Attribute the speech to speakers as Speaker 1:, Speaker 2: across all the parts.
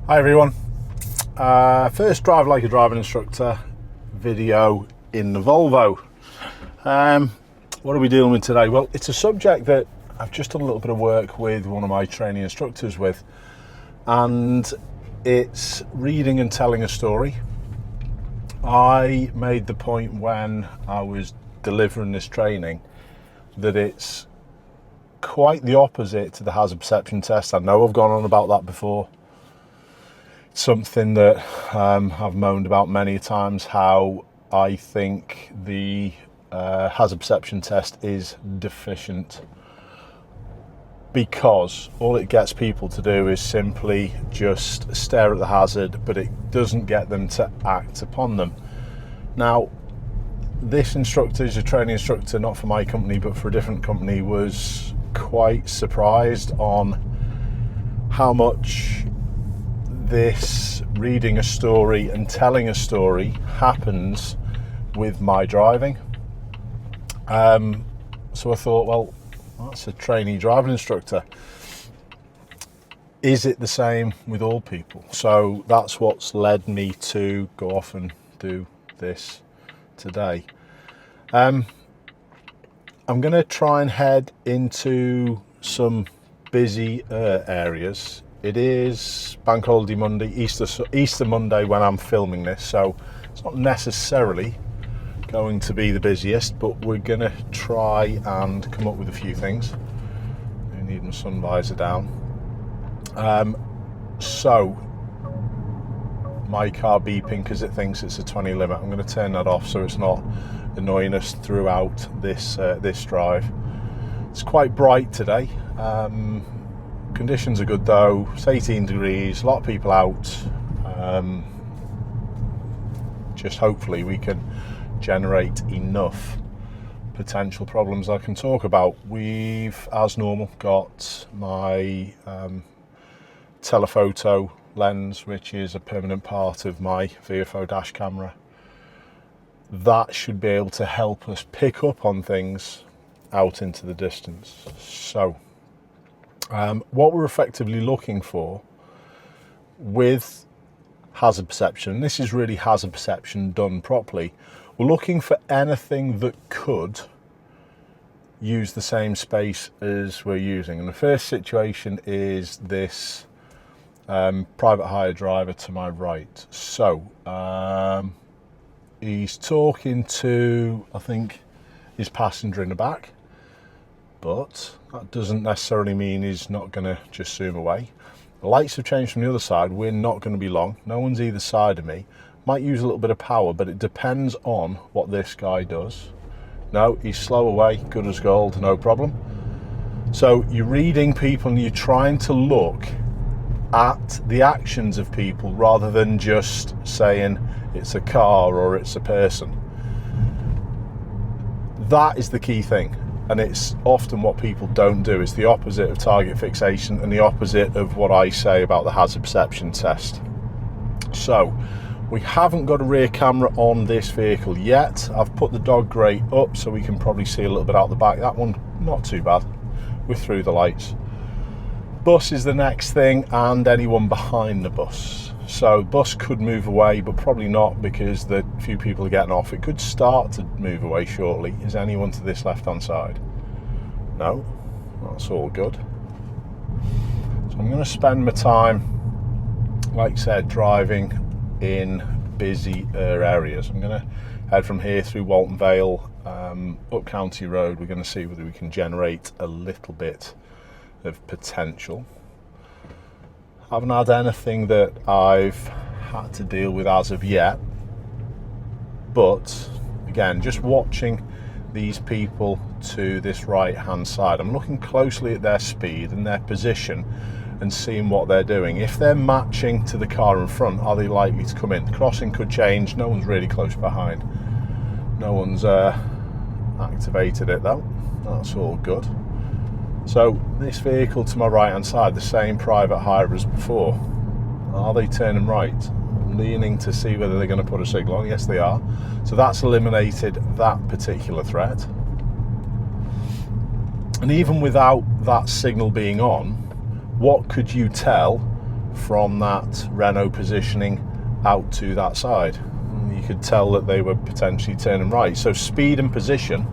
Speaker 1: Hi everyone, first drive like a driving instructor video in the Volvo. What are we dealing with today? Well, it's a subject that I've just done a little bit of work with one of my training instructors with, and it's reading and telling a story. I made the point when I was delivering this training that it's quite the opposite to the hazard perception test. I know I've gone on about that before. Something that I've moaned about many times, how I think the hazard perception test is deficient, because all it gets people to do is simply just stare at the hazard, but it doesn't get them to act upon them. Now, this instructor is a training instructor, not for my company, but for a different company, was quite surprised on how much this reading a story and telling a story happens with my driving. So I thought, well, that's a trainee driving instructor. Is it the same with all people? So that's what's led me to go off and do this today. I'm going to try and head into some busy areas. It is Bank Holiday Monday, Easter Monday when I'm filming this, so it's not necessarily going to be the busiest, but we're going to try and come up with a few things. I need my sun visor down. So my car beeping because it thinks it's a 20 limit. I'm going to turn that off so it's not annoying us throughout this drive. It's quite bright today. Conditions are good though. It's 18 degrees, a lot of people out. Just hopefully we can generate enough potential problems I can talk about. We've, as normal, got my telephoto lens, which is a permanent part of my VFO dash camera. That should be able to help us pick up on things out into the distance. So what we're effectively looking for with hazard perception, this is really hazard perception done properly, we're looking for anything that could use the same space as we're using. And the first situation is this private hire driver to my right. So he's talking to, I think, his passenger in the back, but that doesn't necessarily mean he's not going to just zoom away. The lights have changed from the other side. We're not going to be long. No one's either side of me. Might use a little bit of power, but it depends on what this guy does. No, he's slow away, good as gold, no problem. So you're reading people and you're trying to look at the actions of people rather than just saying it's a car or it's a person. That is the key thing. And it's often what people don't do. It's the opposite of target fixation and the opposite of what I say about the hazard perception test. So we haven't got a rear camera on this vehicle yet. I've put the dog grate up so we can probably see a little bit out the back. That one, not too bad. We're through the lights. Bus is the next thing, and anyone behind the bus. So bus could move away, but probably not, because the few people are getting off. It could start to move away shortly. Is anyone to this left-hand side? No, that's all good. So I'm going to spend my time, like I said, driving in busy areas. I'm going to head from here through Walton Vale, up County Road. We're going to see whether we can generate a little bit of potential. Haven't had anything that I've had to deal with as of yet, but again, just watching these people to this right hand side, I'm looking closely at their speed and their position and seeing what they're doing. If they're matching to the car in front, are they likely to come in? The crossing could change. No one's really close behind. No one's activated it though. That's all good. So this vehicle to my right hand side, the same private hire as before. Are they turning right? I'm leaning to see whether they're going to put a signal on. Yes, they are. So that's eliminated that particular threat. And even without that signal being on, what could you tell from that Renault positioning out to that side. You could tell that they were potentially turning right. So speed and position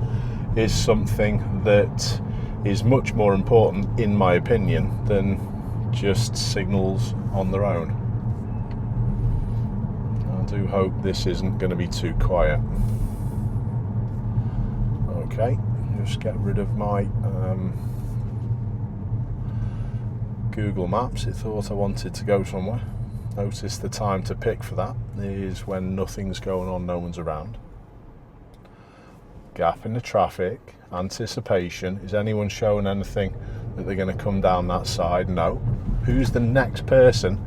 Speaker 1: is something that is much more important, in my opinion, than just signals on their own. I do hope this isn't going to be too quiet. Okay, just get rid of my Google Maps. It thought I wanted to go somewhere. Notice the time to pick for that is when nothing's going on, no one's around. Gap in the traffic, anticipation. Is anyone showing anything that they're going to come down that side? No. Who's the next person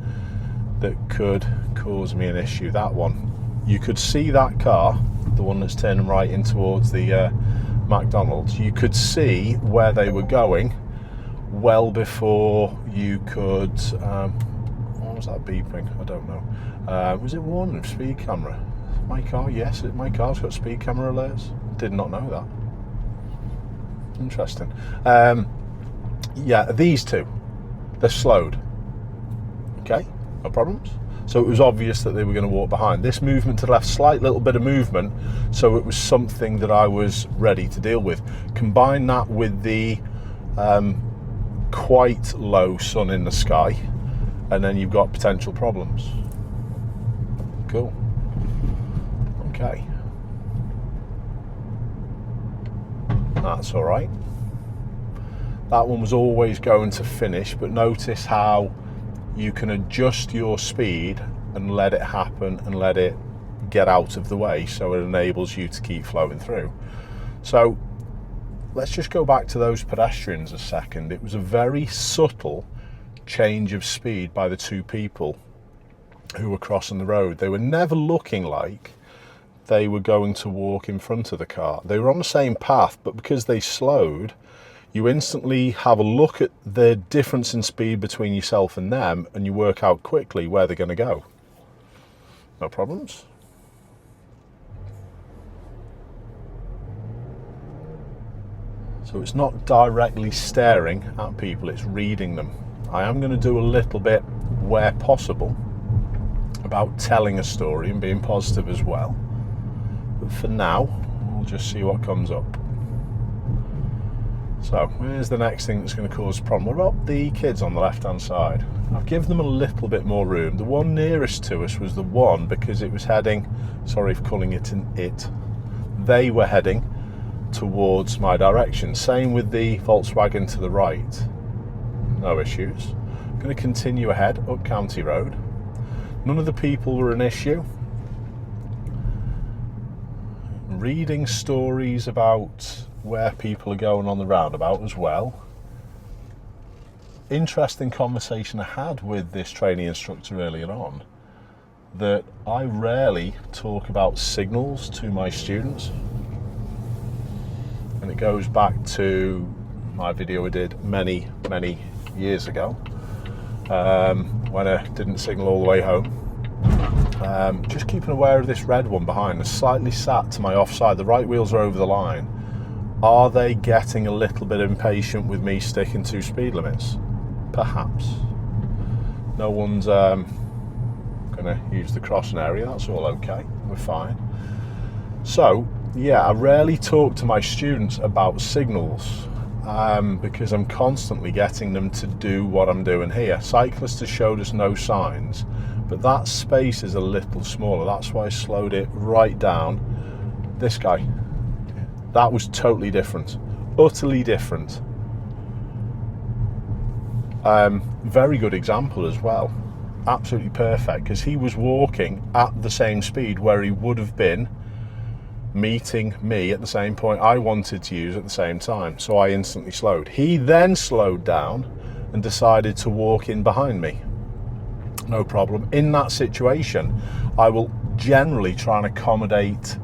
Speaker 1: that could cause me an issue? That one. You could see that car, the one that's turning right in towards the McDonald's. You could see where they were going well before you could... what was that beeping? I don't know. Was it warning of speed camera? My car? Yes, my car's got speed camera alerts. Did not know that. Interesting. Yeah, these two, they're slowed. Okay, no problems. So it was obvious that they were going to walk behind. This movement to the left, slight little bit of movement, so it was something that I was ready to deal with. Combine that with the quite low sun in the sky, and then you've got potential problems. Cool. Okay. That's all right. That one was always going to finish, but notice how you can adjust your speed and let it happen and let it get out of the way, so it enables you to keep flowing through. So let's just go back to those pedestrians a second. It was a very subtle change of speed by the two people who were crossing the road. They were never looking like they were going to walk in front of the car. They were on the same path, but because they slowed, you instantly have a look at the difference in speed between yourself and them, and you work out quickly where they're going to go. No problems. So it's not directly staring at people, it's reading them. I am going to do a little bit, where possible, about telling a story and being positive as well. But for now, we'll just see what comes up. So, where's the next thing that's going to cause a problem? What about the kids on the left-hand side? I've given them a little bit more room. The one nearest to us was the one, because it was heading, sorry for calling it an it, they were heading towards my direction. Same with the Volkswagen to the right. No issues. I'm going to continue ahead up County Road. None of the people were an issue. Reading stories about where people are going on the roundabout as well. Interesting conversation I had with this training instructor earlier on, that I rarely talk about signals to my students. And it goes back to my video I did many years ago, when I didn't signal all the way home. Just keeping aware of this red one behind us, slightly sat to my offside. The right wheels are over the line. Are they getting a little bit impatient with me sticking to speed limits? Perhaps. No one's going to use the crossing area. That's all okay. We're fine. So, yeah, I rarely talk to my students about signals because I'm constantly getting them to do what I'm doing here. Cyclists have showed us no signs, but that space is a little smaller. That's why I slowed it right down. This guy, that was totally different, utterly different. Very good example as well. Absolutely perfect, because he was walking at the same speed where he would have been meeting me at the same point I wanted to use at the same time. So I instantly slowed. He then slowed down and decided to walk in behind me. No problem. In that situation, I will generally try and accommodate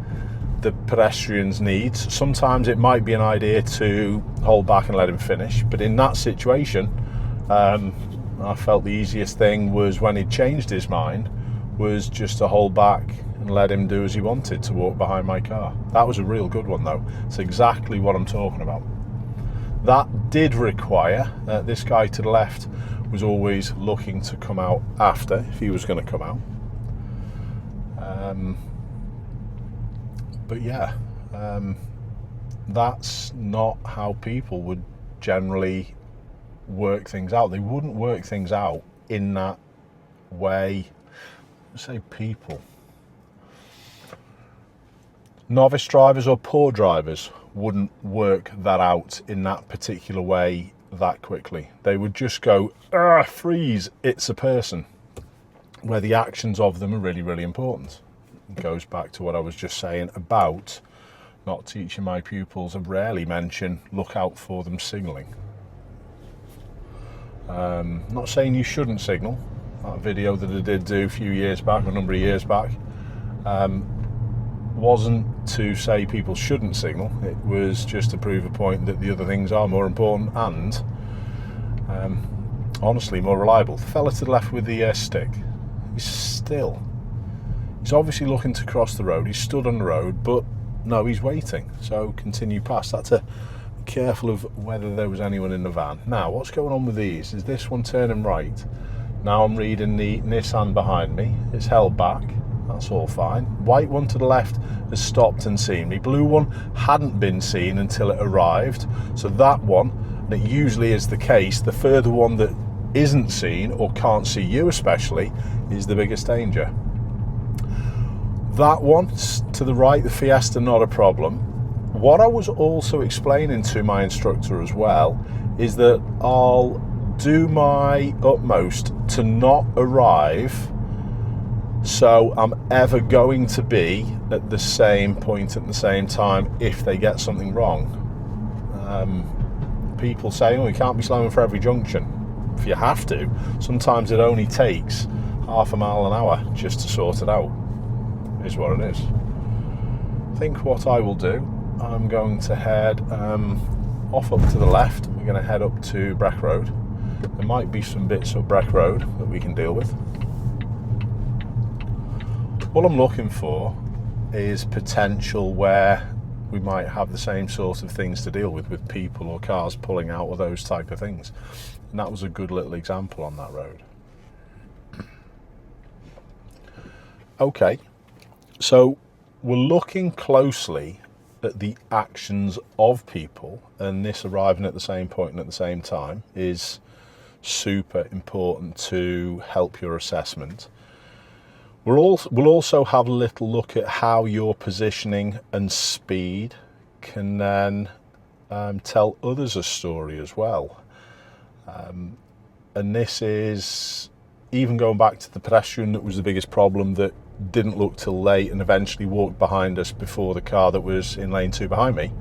Speaker 1: the pedestrian's needs. Sometimes it might be an idea to hold back and let him finish, but in that situation, I felt the easiest thing was, when he changed his mind, was just to hold back and let him do as he wanted, to walk behind my car. That was a real good one though. It's exactly what I'm talking about. That did require, this guy to the left was always looking to come out after, if he was going to come out. But yeah, that's not how people would generally work things out. They wouldn't work things out in that way. Say people. Novice drivers or poor drivers wouldn't work that out in that particular way that quickly. They would just go, freeze, it's a person, where the actions of them are really, really important. It goes back to what I was just saying about not teaching my pupils. I rarely mention look out for them signalling. Not saying you shouldn't signal. That video that I did do a few years back, a number of years back, wasn't to say people shouldn't signal. It was just to prove a point that the other things are more important and honestly more reliable. The fella to the left with the stick, he's obviously looking to cross the road. He's stood on the road, but no, he's waiting, so continue past. That's a careful of whether there was anyone in the van. Now, what's going on with these? Is this one turning right? Now I'm reading the Nissan behind me. It's held back. That's all fine. White one to the left has stopped and seen me. Blue one hadn't been seen until it arrived. So that one, and it usually is the case, the further one that isn't seen or can't see you especially, is the biggest danger. That one to the right, the Fiesta, not a problem. What I was also explaining to my instructor as well is that I'll do my utmost to not arrive so I'm ever going to be at the same point at the same time if they get something wrong. People say, oh, you can't be slowing for every junction. If you have to, sometimes it only takes half a mile an hour just to sort it out. Is what it is. I think what I will do, I'm going to head off up to the left. We're going to head up to Breck Road. There might be some bits of Breck Road that we can deal with. What I'm looking for is potential where we might have the same sort of things to deal with people or cars pulling out or those type of things. And that was a good little example on that road. Okay, so we're looking closely at the actions of people, and this arriving at the same point and at the same time is super important to help your assessment. We'll also have a little look at how your positioning and speed can then tell others a story as well. And this is even going back to the pedestrian that was the biggest problem, that didn't look till late and eventually walked behind us before the car that was in lane 2 behind me.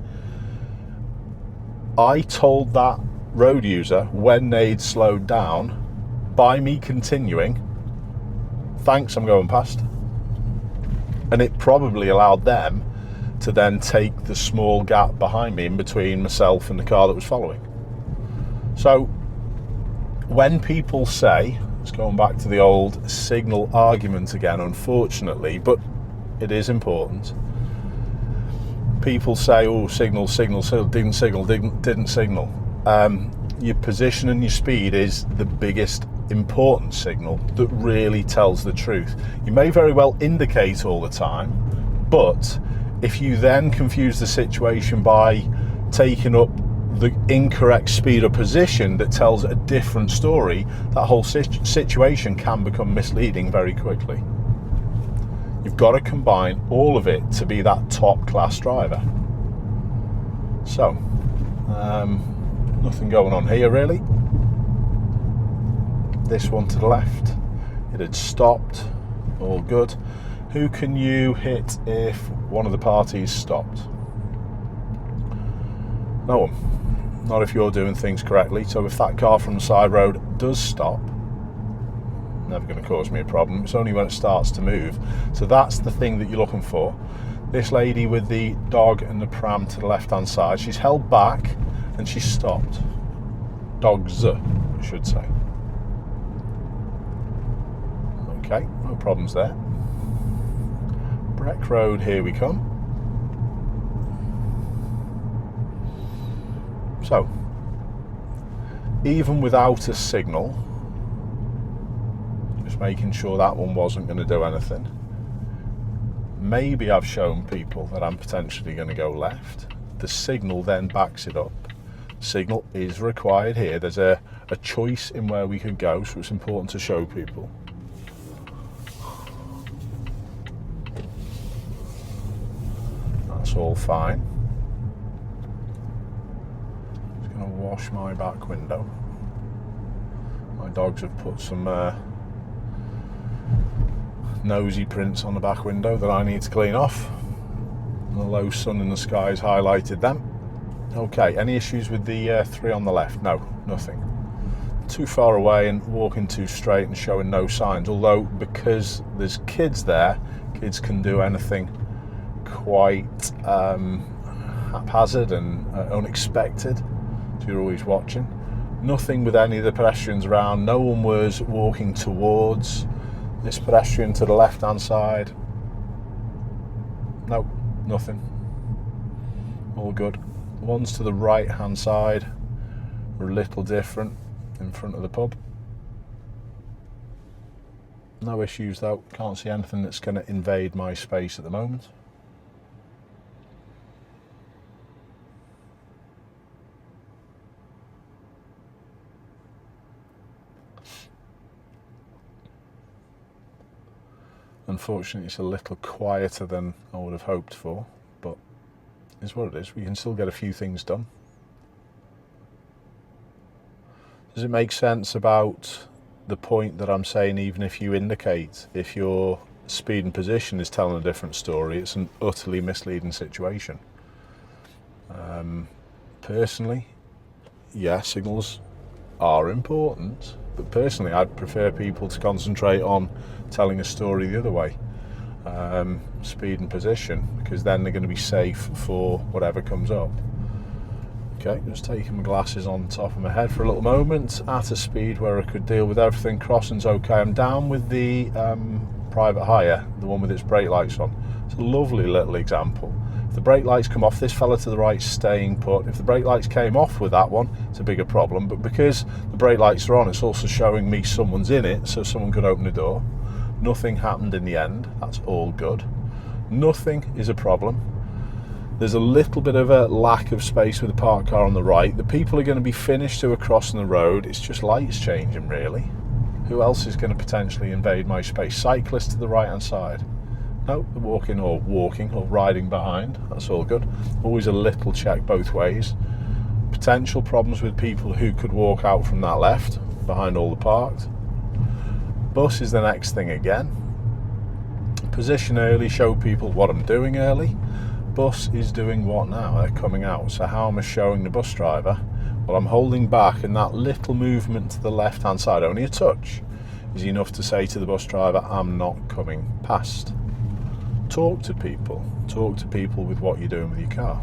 Speaker 1: I told that road user when they'd slowed down, by me continuing, thanks, I'm going past. And it probably allowed them to then take the small gap behind me in between myself and the car that was following. So when people say, it's going back to the old signal argument again, unfortunately, but it is important. People say, oh, signal, didn't signal. Your position and your speed is the biggest important signal that really tells the truth. You may very well indicate all the time, but if you then confuse the situation by taking up the incorrect speed or position that tells a different story, that whole situation can become misleading very quickly. You've got to combine all of it to be that top class driver. So, nothing going on here really. This one to the left, it had stopped, all good. Who can you hit if one of the parties stopped? No one. Not if you're doing things correctly. So if that car from the side road does stop, never going to cause me a problem. It's only when it starts to move. So that's the thing that you're looking for. This lady with the dog and the pram to the left hand side, she's held back and she's stopped. Dogs, I should say. Okay, no problems there. Breck Road, here we come. So, even without a signal, just making sure that one wasn't going to do anything. Maybe I've shown people that I'm potentially going to go left. The signal then backs it up. Signal is required here. There's a choice in where we could go, so it's important to show people. That's all fine. Just going to wash my back window. My dogs have put some nosy prints on the back window that I need to clean off. The low sun in the sky has highlighted them. Okay, any issues with the 3 on the left? No, nothing. Too far away and walking too straight and showing no signs, although because there's kids there, kids can do anything quite haphazard and unexpected, so you're always watching. Nothing with any of the pedestrians around. No one was walking towards this pedestrian to the left hand side. Nope, nothing. All good. Ones to the right hand side are a little different in front of the pub. No issues though. Can't see anything that's going to invade my space at the moment. Unfortunately, it's a little quieter than I would have hoped for, but it's what it is. We can still get a few things done. Does it make sense about the point that I'm saying, even if you indicate, if your speed and position is telling a different story, it's an utterly misleading situation? Personally, yeah, signals are important, but personally I'd prefer people to concentrate on telling a story the other way, speed and position, because then they're going to be safe for whatever comes up. Okay, just taking my glasses on top of my head for a little moment, at a speed where I could deal with everything. Crossing's okay. I'm down with the private hire, the one with its brake lights on. It's a lovely little example. If the brake lights come off, this fella to the right staying put. If the brake lights came off with that one, it's a bigger problem, but because the brake lights are on, it's also showing me someone's in it, so someone could open the door. Nothing happened in the end. That's all good. Nothing is a problem. There's a little bit of a lack of space with the parked car on the right. The people are going to be finished who are crossing the road. It's just lights changing, really. Who else is going to potentially invade my space? Cyclists to the right hand side. No, they're walking or riding behind. That's all good. Always a little check both ways. Potential problems with people who could walk out from that left behind all the parked. Bus is the next thing again. Position early, show people what I'm doing early. Bus is doing what now? They're coming out. So how am I showing the bus driver? Well, I'm holding back, and that little movement to the left hand side, only a touch, is enough to say to the bus driver, I'm not coming past. Talk to people with what you're doing with your car.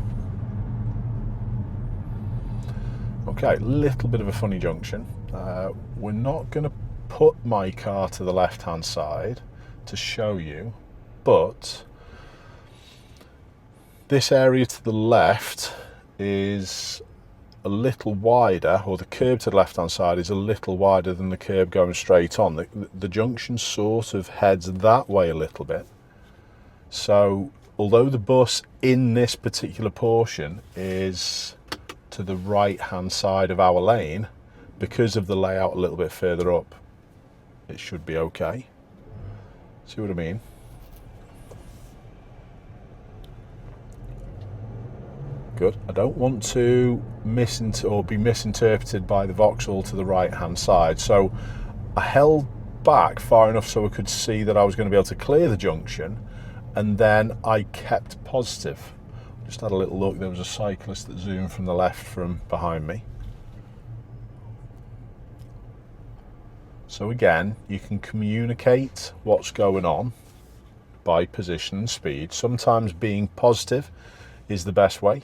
Speaker 1: Okay, little bit of a funny junction. We're not going to put my car to the left hand side to show you, but this area to the left is a little wider, or the curb to the left hand side is a little wider than the curb going straight on. The junction sort of heads that way a little bit. So although the bus in this particular portion is to the right hand side of our lane, because of the layout a little bit further up, it should be okay. See what I mean? Good. I don't want to be misinterpreted by the Vauxhall to the right hand side, so I held back far enough so I could see that I was going to be able to clear the junction, and then I kept positive. Just had a little look. There was a cyclist that zoomed from the left from behind me. So again, you can communicate what's going on by position and speed. Sometimes being positive is the best way.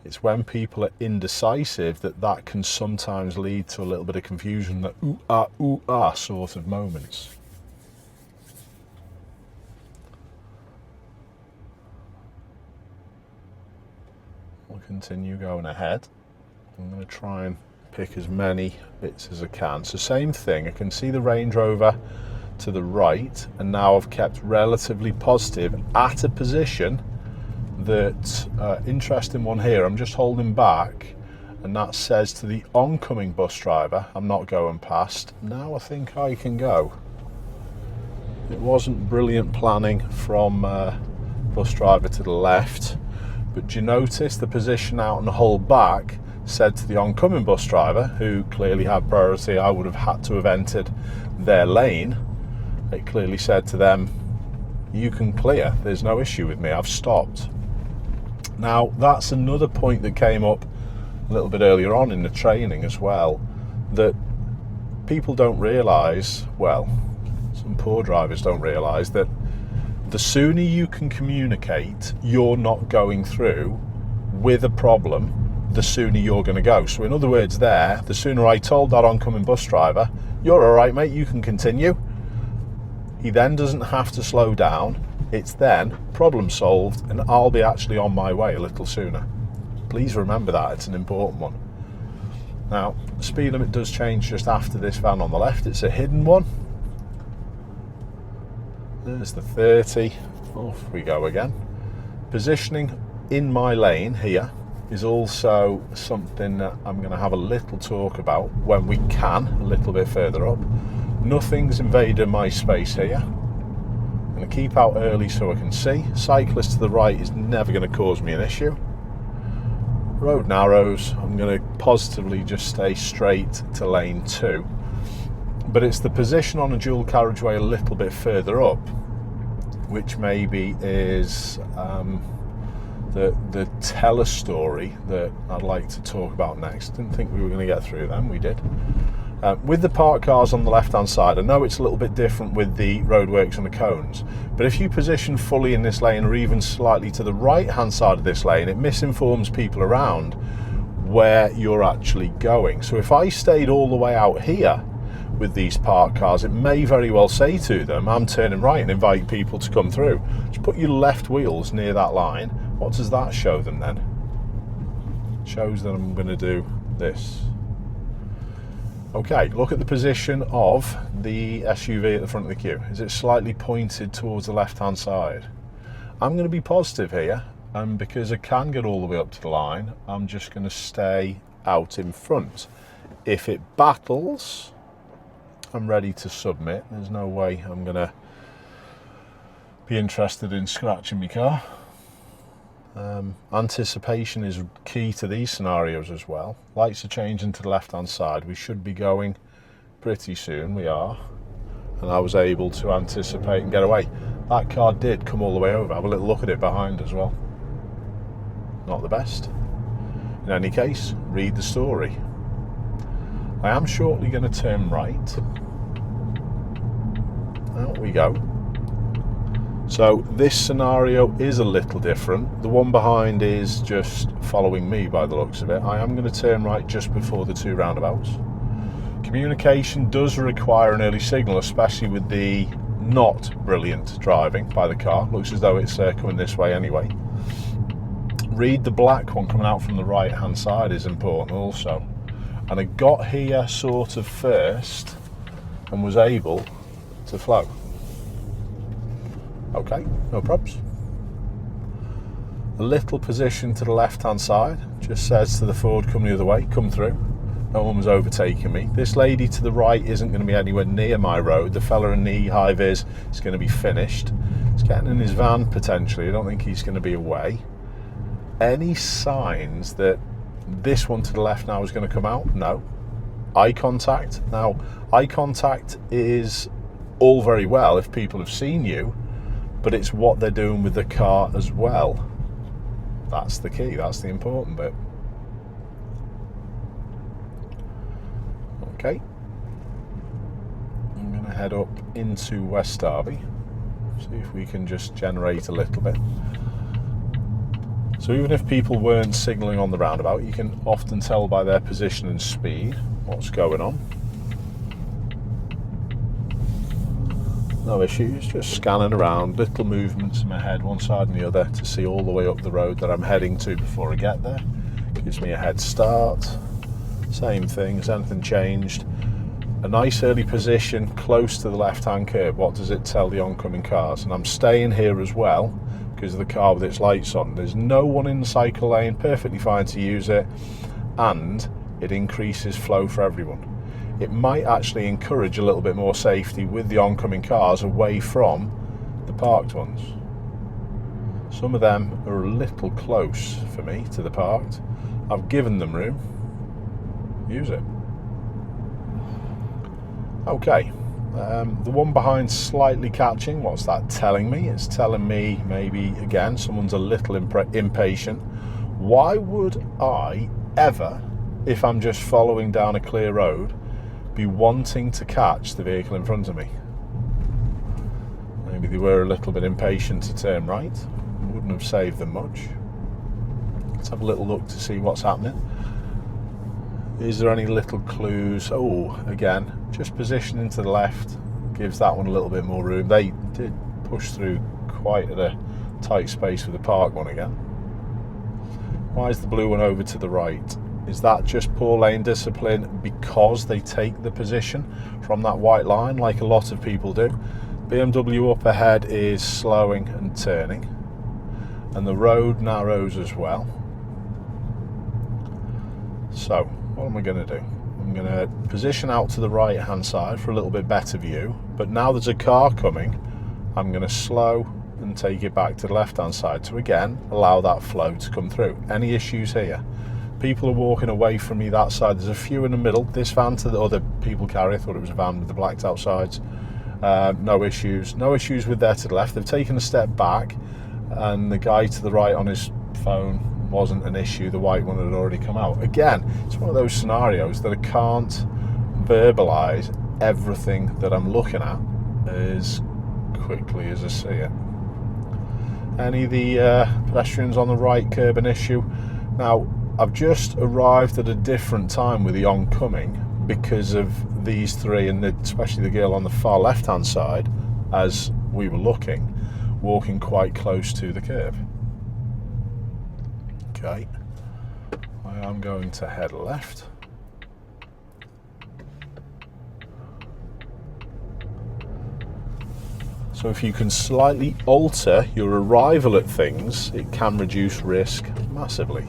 Speaker 1: It's when people are indecisive that can sometimes lead to a little bit of confusion, that ooh ah sort of moments. We'll continue going ahead. I'm going to try and pick as many bits as I can. So same thing, I can see the Range Rover to the right, and now I've kept relatively positive at a position that, interesting one here, I'm just holding back, and that says to the oncoming bus driver, I'm not going past. Now I think I can go. It wasn't brilliant planning from bus driver to the left, but do you notice the position out and hold back said to the oncoming bus driver, who clearly had priority, I would have had to have entered their lane. It clearly said to them, you can clear, there's no issue with me, I've stopped. Now that's another point that came up a little bit earlier on in the training as well, that people don't realise, well, some poor drivers don't realise, that the sooner you can communicate you're not going through with a problem, the sooner you're going to go. So in other words there, the sooner I told that oncoming bus driver, you're all right mate, you can continue, he then doesn't have to slow down. It's then problem solved, and I'll be actually on my way a little sooner. Please remember that, it's an important one. Now, the speed limit does change just after this van on the left. It's a hidden one. There's the 30. Off we go again. Positioning in my lane here is also something that I'm going to have a little talk about when we can, a little bit further up. Nothing's invaded my space here. I'm going to keep out early so I can see. Cyclist to the right is never going to cause me an issue. Road narrows, I'm going to positively just stay straight to lane 2. But it's the position on a dual carriageway a little bit further up, which maybe is the teller story that I'd like to talk about next. Didn't think we were going to get through them, we did. With the parked cars on the left hand side, I know it's a little bit different with the roadworks and the cones, but if you position fully in this lane or even slightly to the right hand side of this lane, it misinforms people around where you're actually going. So if I stayed all the way out here with these parked cars, it may very well say to them, I'm turning right, and invite people to come through. Just put your left wheels near that line. What does that show them then? It shows that I'm going to do this. Okay, look at the position of the SUV at the front of the queue. Is it slightly pointed towards the left-hand side? I'm going to be positive here, and because I can get all the way up to the line, I'm just going to stay out in front. If it battles, I'm ready to submit. There's no way I'm going to be interested in scratching my car. Anticipation is key to these scenarios as well. Lights are changing to the left hand side. We should be going pretty soon. We are, and I was able to anticipate and get away. That car did come all the way over. Have a little look at it behind as well. Not the best. In any case, read the story. I am shortly going to turn right. Out we go. So this scenario is a little different. The one behind is just following me by the looks of it. I am going to turn right just before the 2 roundabouts. Communication does require an early signal, especially with the not brilliant driving by the car. Looks as though it's coming this way anyway. Read the black one coming out from the right hand side is important also. And I got here sort of first and was able to flow. Okay, no probs. A little position to the left hand side just says to the Ford coming the other way, come through. No one was overtaking me. This lady to the right isn't going to be anywhere near my road. The fella in the high vis is going to be finished. He's getting in his van potentially. I don't think he's going to be away. Any signs that this one to the left now is going to come out? No. Eye contact. Now, eye contact is all very well if people have seen you, but it's what they're doing with the car as well. That's the key, that's the important bit. Okay. I'm going to head up into West Derby, see if we can just generate a little bit. So even if people weren't signalling on the roundabout, you can often tell by their position and speed what's going on. No issues, just scanning around, little movements in my head one side and the other to see all the way up the road that I'm heading to before I get there. Gives me a head start. Same thing, has anything changed? A nice early position close to the left-hand curb. What does it tell the oncoming cars? And I'm staying here as well because of the car with its lights on. There's no one in the cycle lane, perfectly fine to use it, and it increases flow for everyone. It might actually encourage a little bit more safety with the oncoming cars away from the parked ones. Some of them are a little close for me to the parked. I've given them room. Use it. Okay, the one behind slightly catching. What's that telling me? It's telling me maybe, again, someone's a little impatient. Why would I ever, if I'm just following down a clear road, be wanting to catch the vehicle in front of me? Maybe they were a little bit impatient to turn right. Wouldn't have saved them much. Let's have a little look to see what's happening. Is there any little clues? Oh, again, just positioning to the left gives that one a little bit more room. They did push through quite at a tight space with the park one again. Why is the blue one over to the right? Is that just poor lane discipline because they take the position from that white line like a lot of people do? BMW up ahead is slowing and turning, and the road narrows as well. So what am I going to do? I'm going to position out to the right hand side for a little bit better view, but now there's a car coming, I'm going to slow and take it back to the left hand side to again allow that flow to come through. Any issues here? People are walking away from me that side. There's a few in the middle. This van to the other people carrier, thought it was a van with the blacked out sides. No issues with there to the left. They've taken a step back, and the guy to the right on his phone wasn't an issue. The white one had already come out. Again, it's one of those scenarios that I can't verbalise everything that I'm looking at as quickly as I see it. Any of the pedestrians on the right curb an issue? Now, I've just arrived at a different time with the oncoming because of these three, and especially the girl on the far left hand side, as we were looking, walking quite close to the curb. Okay, I am going to head left. So if you can slightly alter your arrival at things, it can reduce risk massively.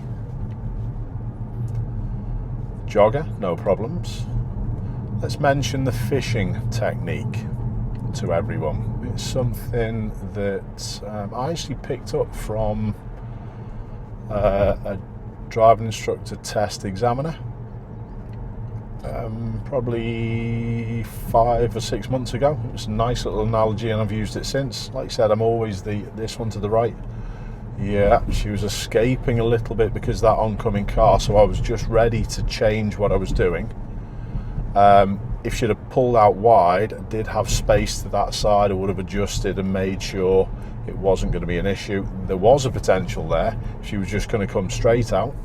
Speaker 1: Jogger, no problems. Let's mention the fishing technique to everyone. It's something that I actually picked up from a driving instructor test examiner probably 5 or 6 months ago. It was a nice little analogy, and I've used it since. Like I said, I'm always this one to the right. Yeah, she was escaping a little bit because of that oncoming car, so I was just ready to change what I was doing. If she'd have pulled out wide, I did have space to that side, I would have adjusted and made sure it wasn't going to be an issue. There was a potential there. If she was just going to come straight out,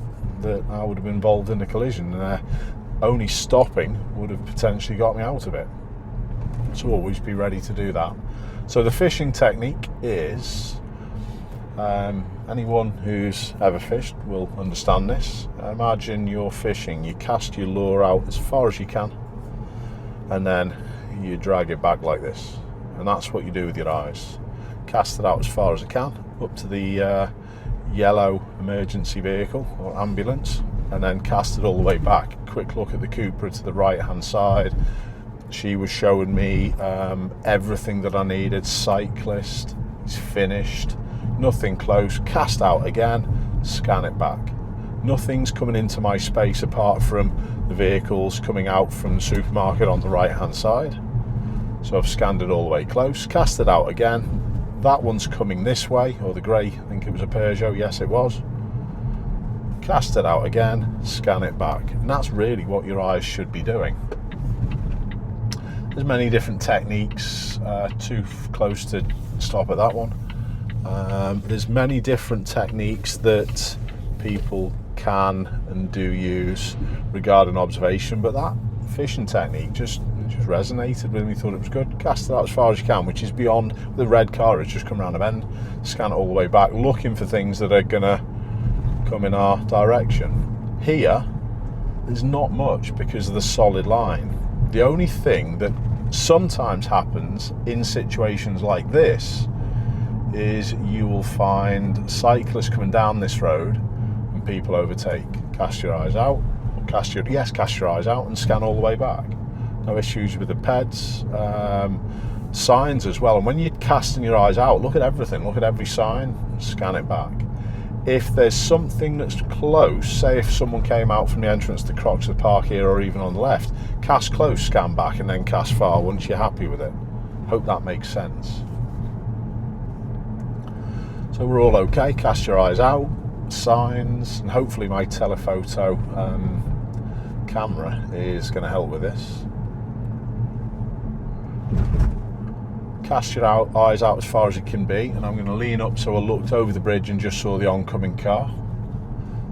Speaker 1: that I would have been involved in a collision. Only stopping would have potentially got me out of it. So always be ready to do that. So the fishing technique is, anyone who's ever fished will understand this. Imagine you're fishing, you cast your lure out as far as you can, and then you drag it back like this. And that's what you do with your eyes. Cast it out as far as I can, up to the yellow emergency vehicle or ambulance, and then cast it all the way back. Quick look at the Cupra to the right hand side. She was showing me everything that I needed. Cyclist, he's finished, nothing close. Cast out again, scan it back. Nothing's coming into my space apart from the vehicles coming out from the supermarket on the right hand side. So I've scanned it all the way close, cast it out again. That one's coming this way, or the grey, I think it was a Peugeot, yes it was. Cast it out again, scan it back. And that's really what your eyes should be doing. There's many different techniques, too close to stop at that one. There's many different techniques that people can and do use regarding observation, but that fishing technique just resonated with me, thought it was good. Cast it out as far as you can, which is beyond the red car. It's just come around a bend, scan it all the way back, looking for things that are gonna come in our direction. Here, there's not much because of the solid line. The only thing that sometimes happens in situations like this is you will find cyclists coming down this road and people overtake. Cast your eyes out, or cast your eyes out and scan all the way back. No issues with the PEDs, signs as well. And when you're casting your eyes out, look at everything, look at every sign, scan it back. If there's something that's close, say if someone came out from the entrance to Croxford Park here or even on the left, cast close, scan back, and then cast far once you're happy with it. Hope that makes sense. So we're all okay. Cast your eyes out, signs, and hopefully my telephoto camera is going to help with this. Cast your eyes out as far as it can be, and I'm going to lean up so I looked over the bridge and just saw the oncoming car.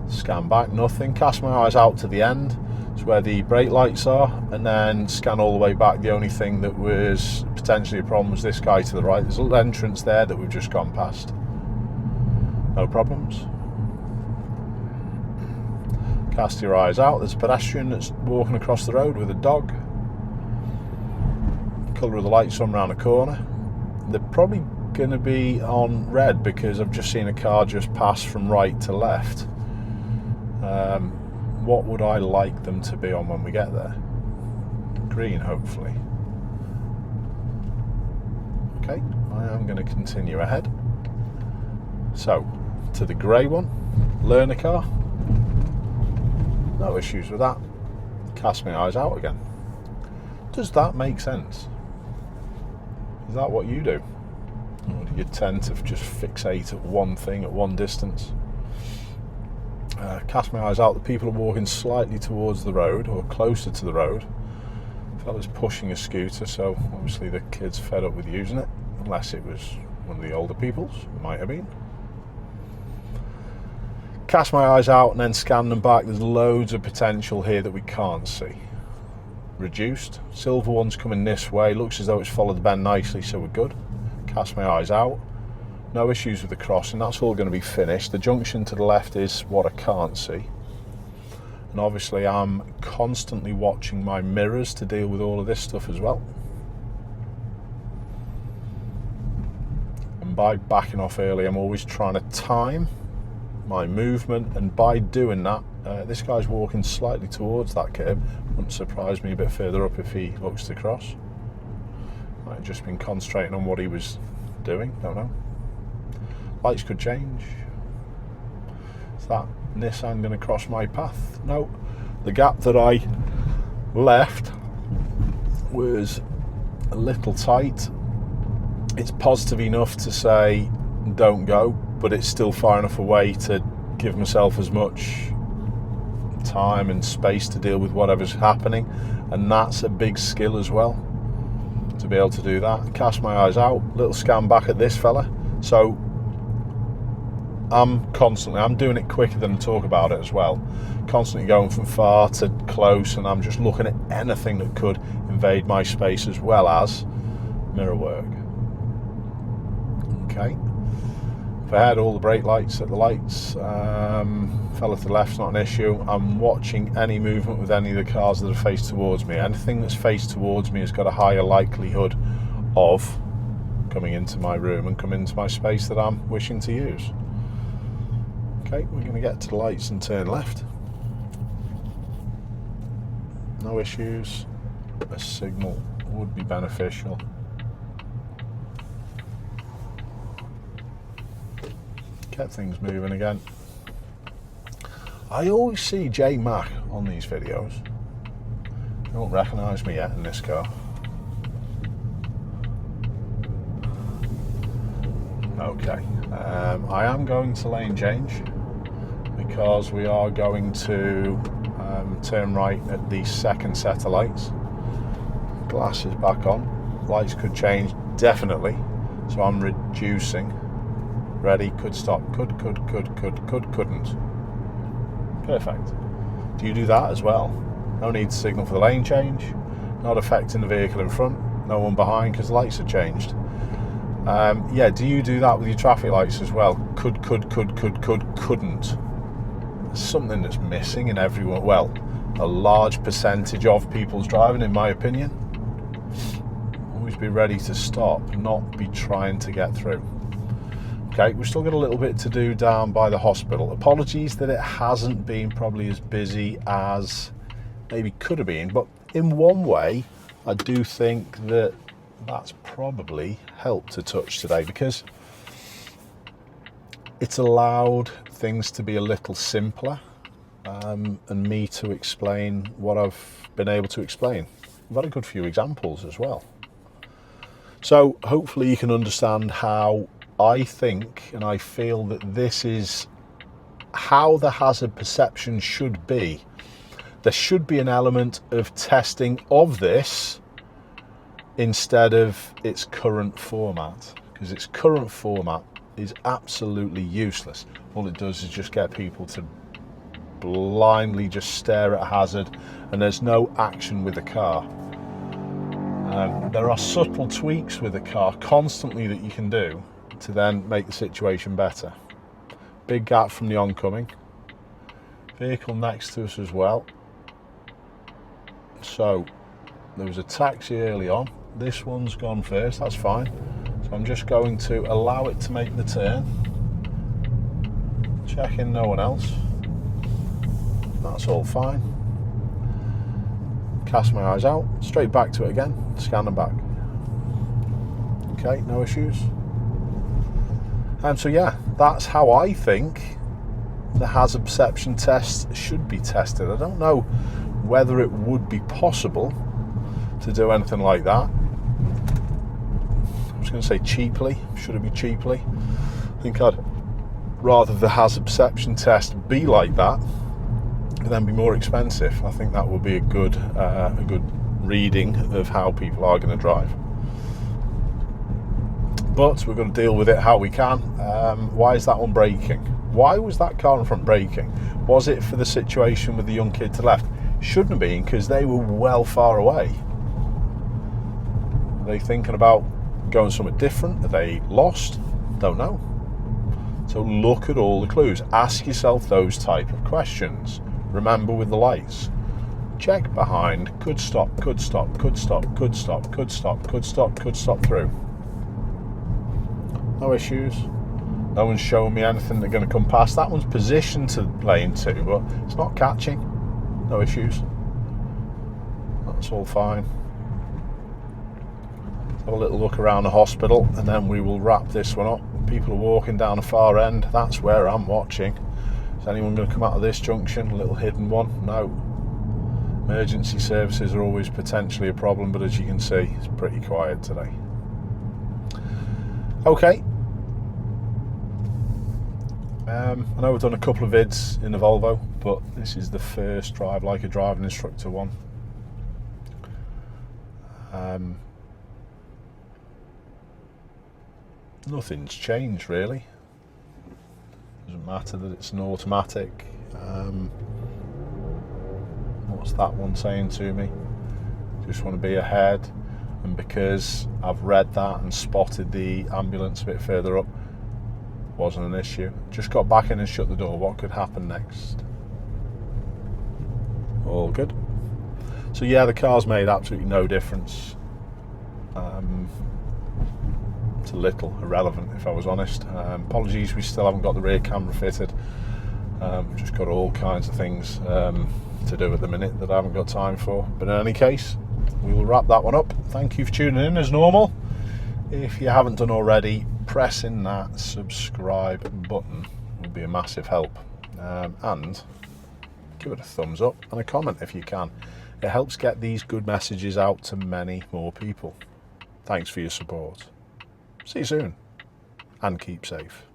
Speaker 1: Scan back, nothing. Cast my eyes out to the end, it's where the brake lights are, and then scan all the way back. The only thing that was potentially a problem was this guy to the right. There's a little entrance there that we've just gone past. No problems. Cast your eyes out. There's a pedestrian that's walking across the road with a dog. Colour of the lights on around the corner. They're probably going to be on red because I've just seen a car just pass from right to left. What would I like them to be on when we get there? Green, hopefully. Okay, I am going to continue ahead. So, to the grey one, learner car. No issues with that. Cast my eyes out again. Does that make sense? Is that what you do? Or do you tend to just fixate at one thing at one distance? Cast my eyes out. The people are walking slightly towards the road or closer to the road. Fella's pushing a scooter, so obviously the kid's fed up with using it, unless it was one of the older people's. It might have been. Cast my eyes out and then scan them back. There's loads of potential here that we can't see. Reduced. Silver one's coming this way. Looks as though it's followed the bend nicely, so we're good. Cast my eyes out. No issues with the crossing. That's all going to be finished. The junction to the left is what I can't see. And obviously I'm constantly watching my mirrors to deal with all of this stuff as well. And by backing off early, I'm always trying to time my movement, and by doing that, this guy's walking slightly towards that curb. Wouldn't surprise me a bit further up if he looks to cross. Might have just been concentrating on what he was doing, don't know. Lights could change. Is that Nissan going to cross my path? No. The gap that I left was a little tight. It's positive enough to say don't go, but it's still far enough away to give myself as much time and space to deal with whatever's happening, and that's a big skill as well, to be able to do that. Cast my eyes out, little scan back at this fella. So I'm doing it quicker than I talk about it as well, constantly going from far to close, and I'm just looking at anything that could invade my space as well as mirror work. Okay. If I had all the brake lights at the lights, fella to the left's not an issue. I'm watching any movement with any of the cars that are faced towards me. Anything that's faced towards me has got a higher likelihood of coming into my room and coming into my space that I'm wishing to use. Okay, we're going to get to the lights and turn left. No issues. A signal would be beneficial. Get things moving again. I always see J Mac on these videos. You don't recognise me yet in this car. Okay, I am going to lane change because we are going to turn right at the second set of lights. Glass is back on. Lights could change, definitely. So I'm reducing. Ready, could stop, couldn't. Perfect. Do you do that as well? No need to signal for the lane change, not affecting the vehicle in front, no one behind because the lights are changed. Yeah, do you do that with your traffic lights as well? Couldn't. There's something that's missing in everyone. Well, a large percentage of people's driving, in my opinion. Always be ready to stop, not be trying to get through. Okay, we've still got a little bit to do down by the hospital. Apologies that it hasn't been probably as busy as maybe could have been, but in one way, I do think that that's probably helped a touch today, because it's allowed things to be a little simpler, and me to explain what I've been able to explain. I've had a good few examples as well. So hopefully you can understand how I think and I feel that this is how the hazard perception should be. There should be an element of testing of this instead of its current format, because its current format is absolutely useless. All it does is just get people to blindly just stare at a hazard, and there's no action with the car. There are subtle tweaks with the car constantly that you can do to then make the situation better. Big gap from the oncoming. Vehicle next to us as well. So there was a taxi early on. This one's gone first, that's fine. So I'm just going to allow it to make the turn. Checking no one else. That's all fine. Cast my eyes out, straight back to it again, scan them back. Okay, no issues. And so yeah, that's how I think the hazard perception test should be tested. I don't know whether it would be possible to do anything like that. I was going to say cheaply. Should it be cheaply? I think I'd rather the hazard perception test be like that and then be more expensive. I think that would be a good reading of how people are going to drive. But we're going to deal with it how we can. Why is that one braking? Why was that car in front braking? Was it for the situation with the young kid to the left? Shouldn't have been, because they were well far away. Are they thinking about going somewhere different? Are they lost? Don't know. So look at all the clues. Ask yourself those type of questions. Remember with the lights. Check behind. Could stop, could stop, could stop, could stop, could stop, could stop, could stop through. No issues. No one's showing me anything they're going to come past. That one's positioned to lane 2, but it's not catching. No issues. That's all fine. Have a little look around the hospital and then we will wrap this one up. People are walking down the far end. That's where I'm watching. Is anyone going to come out of this junction? A little hidden one? No. Emergency services are always potentially a problem, but as you can see, it's pretty quiet today. Okay. I know we've done a couple of vids in the Volvo, but this is the first Drive Like a Driving Instructor one. Nothing's changed really. Doesn't matter that it's an automatic. What's that one saying to me? Just want to be ahead, and because I've read that and spotted the ambulance a bit further up, wasn't an issue. Just got back in and shut the door. What could happen next? All good. So yeah, the car's made absolutely no difference. It's a little irrelevant if I was honest. Apologies, we still haven't got the rear camera fitted. We've just got all kinds of things to do at the minute that I haven't got time for. But in any case, we will wrap that one up. Thank you for tuning in as normal. If you haven't done already, pressing that subscribe button would be a massive help. And give it a thumbs up and a comment if you can. It helps get these good messages out to many more people. Thanks for your support. See you soon, and keep safe.